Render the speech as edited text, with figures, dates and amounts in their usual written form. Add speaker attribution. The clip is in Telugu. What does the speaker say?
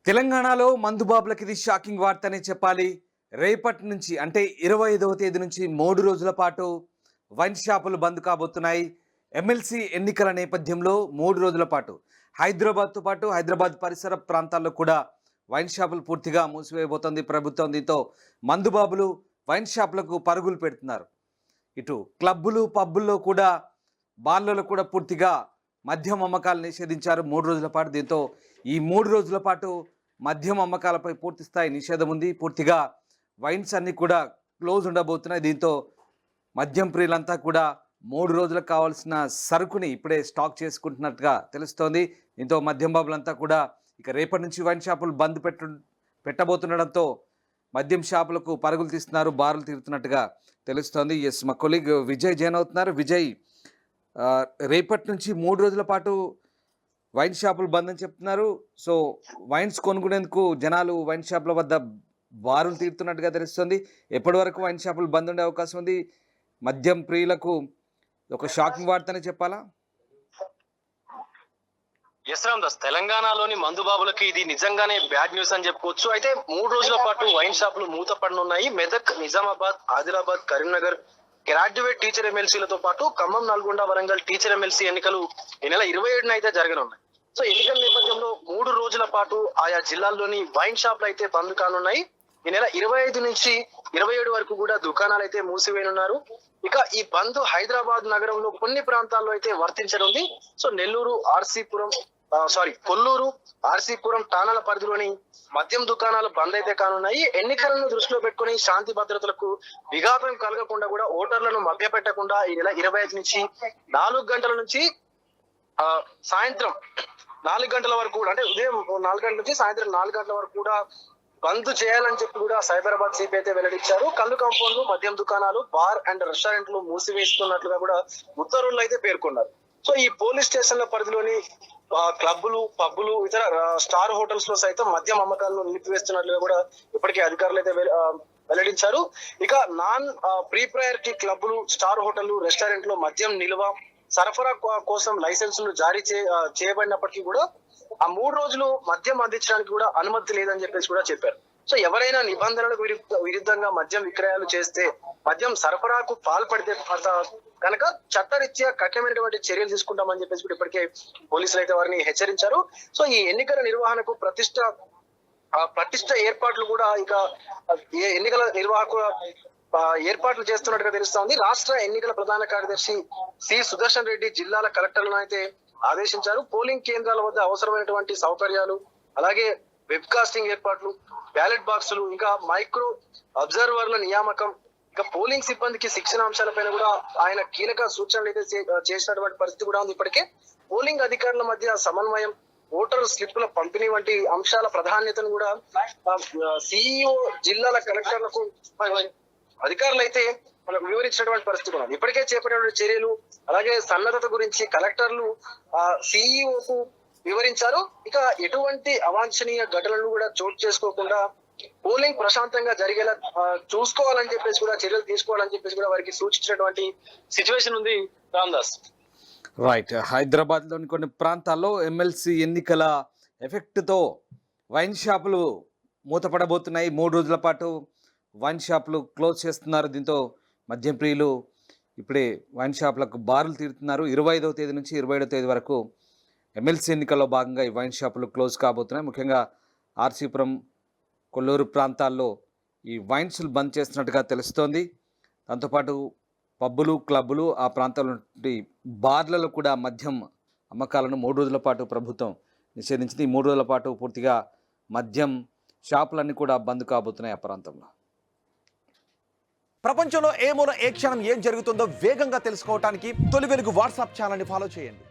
Speaker 1: తెలంగాణలో మందుబాబులకి ఇది షాకింగ్ వార్తనే చెప్పాలి. రేపటి నుంచి అంటే 25వ తేదీ నుంచి 3 రోజుల పాటు వైన్ షాపులు బంద్ కాబోతున్నాయి. ఎమ్మెల్సీ ఎన్నికల నేపథ్యంలో 3 రోజుల పాటు హైదరాబాద్తో పాటు హైదరాబాద్ పరిసర ప్రాంతాల్లో కూడా వైన్ షాపులు పూర్తిగా మూసివేయబోతోంది ప్రభుత్వం. దీంతో మందుబాబులు వైన్ షాపులకు పరుగులు పెడుతున్నారు. ఇటు క్లబ్బులు పబ్బుల్లో కూడా బార్లలో కూడా పూర్తిగా మద్యం అమ్మకాలు నిషేధించారు 3 రోజుల పాటు. దీంతో ఈ 3 రోజుల పాటు మద్యం అమ్మకాలపై పూర్తి స్థాయి నిషేధం ఉంది. పూర్తిగా వైన్స్ అన్నీ కూడా క్లోజ్ ఉండబోతున్నాయి. దీంతో మద్యం ప్రియులంతా కూడా 3 రోజులకు కావాల్సిన సరుకుని ఇప్పుడే స్టాక్ చేసుకుంటున్నట్టుగా తెలుస్తోంది. దీంతో మద్యం బాబులంతా కూడా ఇక రేపటి నుంచి వైన్ షాపులు బంద్ పెట్టబోతుండడంతో మద్యం షాపులకు పరుగులు తీస్తున్నారు, బారులు తీరుతున్నట్టుగా తెలుస్తోంది. ఎస్, మా కొలీగ్ విజయ్ జాయిన్ అవుతున్నారు. విజయ్, రేపటి నుంచి 3 రోజుల పాటు వైన్ షాపులు బంద్ అని చెప్తున్నారు. సో వైన్స్ కొనుక్కునేందుకు జనాలు వైన్ షాపుల వద్ద బారులు తీరుతున్నట్టుగా తెలుస్తుంది. ఎప్పటి వరకు వైన్ షాపులు బంద్ ఉండే అవకాశం ఉంది? మద్యం ప్రియులకు ఒక షాకింగ్ వార్తనే చెప్పాలా?
Speaker 2: ఎస్ రామ్దాస్, తెలంగాణలోని మందుబాబులకి ఇది నిజంగానే బ్యాడ్ న్యూస్ అని చెప్పుకోవచ్చు. అయితే 3 రోజుల పాటు వైన్ షాపులు మూతపడనున్నాయి. మెదక్, నిజామాబాద్, ఆదిలాబాద్, కరీంనగర్ గ్రాడ్యుయేట్ టీచర్ ఎమ్మెల్సీలతో పాటు ఖమ్మం, నల్గొండ, వరంగల్ టీచర్ ఎమ్మెల్సీ ఎన్నికలు ఈ నెల 27న అయితే జరగనున్నాయి. సో ఎన్నికల నేపథ్యంలో 3 రోజుల పాటు ఆయా జిల్లాల్లోని వైన్ షాపులు అయితే బంద్ కానున్నాయి. ఈ నెల 25 నుంచి 27 వరకు కూడా దుకాణాలు అయితే మూసివేయనున్నారు. ఇక ఈ బంద్ హైదరాబాద్ నగరంలో కొన్ని ప్రాంతాల్లో అయితే వర్తించనుంది. సో నెల్లూరు, కొల్లూరు, ఆర్సీపురం ఠాణాల పరిధిలోని మద్యం దుకాణాలు బంద్ అయితే కానున్నాయి. ఎన్నికలను దృష్టిలో పెట్టుకుని శాంతి భద్రతలకు విఘాతం కలగకుండా కూడా ఓటర్లను మభ్యపెట్టకుండా ఈ నెల 25 నుంచి 4 గంటల నుంచి సాయంత్రం 4 గంటల వరకు కూడా, అంటే ఉదయం 4 గంటల నుంచి సాయంత్రం 4 గంటల వరకు కూడా బంద్ చేయాలని చెప్పి కూడా సైబరాబాద్ సిపి అయితే వెల్లడించారు. కళ్ళు కాంపౌండ్లు, మద్యం దుకాణాలు, బార్ అండ్ రెస్టారెంట్లు మూసివేస్తున్నట్లుగా కూడా ఉత్తర్వులు అయితే పేర్కొన్నారు. సో ఈ పోలీస్ స్టేషన్ల పరిధిలోని క్లబ్బులు, పబ్బులు, ఇతర స్టార్ హోటల్స్ లో సైతం మద్యం అమ్మకాలను నిలిపివేస్తున్నట్లుగా కూడా ఇప్పటికే అధికారులు అయితే వెల్లడించారు. ఇక నాన్ ప్రీ ప్రయారిటీ క్లబ్బులు, స్టార్ హోటళ్లు, రెస్టారెంట్ లో మద్యం నిల్వ, సరఫరా కోసం లైసెన్సులు జారీ చేయబడినప్పటికీ కూడా ఆ 3 రోజులు మద్యం అందించడానికి కూడా అనుమతి లేదని చెప్పేసి కూడా చెప్పారు. సో ఎవరైనా నిబంధనలకు విరుద్ధంగా మద్యం విక్రయాలు చేస్తే, మద్యం సరఫరాకు పాల్పడితే కనుక చట్టరీత్యా కఠినమైనటువంటి చర్యలు తీసుకుంటామని చెప్పేసి కూడా ఇప్పటికే పోలీసులు అయితే వారిని హెచ్చరించారు. సో ఈ ఎన్నికల నిర్వహణకు ప్రతిష్ట ఏర్పాట్లు కూడా ఇక ఎన్నికల నిర్వాహకు ఏర్పాట్లు చేస్తున్నట్టుగా తెలుస్తోంది. రాష్ట్ర ఎన్నికల ప్రధాన కార్యదర్శి సి సుదర్శన్ రెడ్డి జిల్లాల కలెక్టర్లను అయితే ఆదేశించారు. పోలింగ్ కేంద్రాల వద్ద అవసరమైనటువంటి సౌకర్యాలు, అలాగే వెబ్ కాస్టింగ్ ఏర్పాట్లు, బ్యాలెట్ బాక్సులు, ఇంకా మైక్రో అబ్జర్వర్ల నియామకం, ఇక పోలింగ్ సిబ్బందికి శిక్షణ అంశాలపైన కూడా ఆయన కీలక సూచనలు అయితే చేసినటువంటి పరిస్థితి కూడా ఉంది. ఇప్పటికే పోలింగ్ అధికారుల మధ్య సమన్వయం, ఓటర్ స్లిప్ల పంపిణీ వంటి అంశాల ప్రాధాన్యతను కూడా సిఇఓ జిల్లాల కలెక్టర్లకు అధికారులు అయితే మనకు వివరించినటువంటి పరిస్థితి కూడా ఉంది. ఇప్పటికే చేపట్టినటువంటి చర్యలు, అలాగే సన్నద్ధత గురించి కలెక్టర్లు సిఇఓకు వివరించారు. ఇక ఎటువంటి అవాంఛనీయ ఘటనలు కూడా చోటు చేసుకోకుండా పోలింగ్ ప్రశాంతంగా జరిగేలా చూసుకోవాలని చెప్పేసి కూడా చర్యలు తీసుకోవాలని చెప్పేసి కూడా వారికి సూచించినటువంటి సిచ్యువేషన్ ఉంది. రామ్దాస్,
Speaker 1: రైట్. హైదరాబాద్లోని కొన్ని ప్రాంతాల్లో ఎమ్మెల్సీ ఎన్నికల ఎఫెక్ట్తో వైన్ షాపులు మూతపడబోతున్నాయి. 3 రోజుల పాటు వైన్ షాపులు క్లోజ్ చేస్తున్నారు. దీంతో మద్యం ప్రియులు ఇప్పుడే వైన్ షాపులకు బారులు తీరుతున్నారు. 25వ తేదీ నుంచి 27వ తేదీ వరకు ఎమ్మెల్సీ ఎన్నికల్లో భాగంగా ఈ వైన్ షాపులు క్లోజ్ కాబోతున్నాయి. ముఖ్యంగా ఆర్సీపురం, కొల్లూరు ప్రాంతాల్లో ఈ వైన్స్లు బంద్ చేస్తున్నట్టుగా తెలుస్తోంది. దాంతోపాటు పబ్బులు, క్లబ్బులు, ఆ ప్రాంతాల్లో బార్లలో కూడా మద్యం అమ్మకాలను 3 రోజుల పాటు ప్రభుత్వం నిషేధించింది. ఈ 3 రోజుల పాటు పూర్తిగా మద్యం షాపులన్నీ కూడా బంద్ కాబోతున్నాయి ఆ ప్రాంతంలో.
Speaker 3: ప్రపంచంలో ఏ మూల ఏ క్షణం ఏం జరుగుతుందో వేగంగా తెలుసుకోవడానికి తొలి వెలుగు వాట్సాప్ ఛానల్ని ఫాలో చేయండి.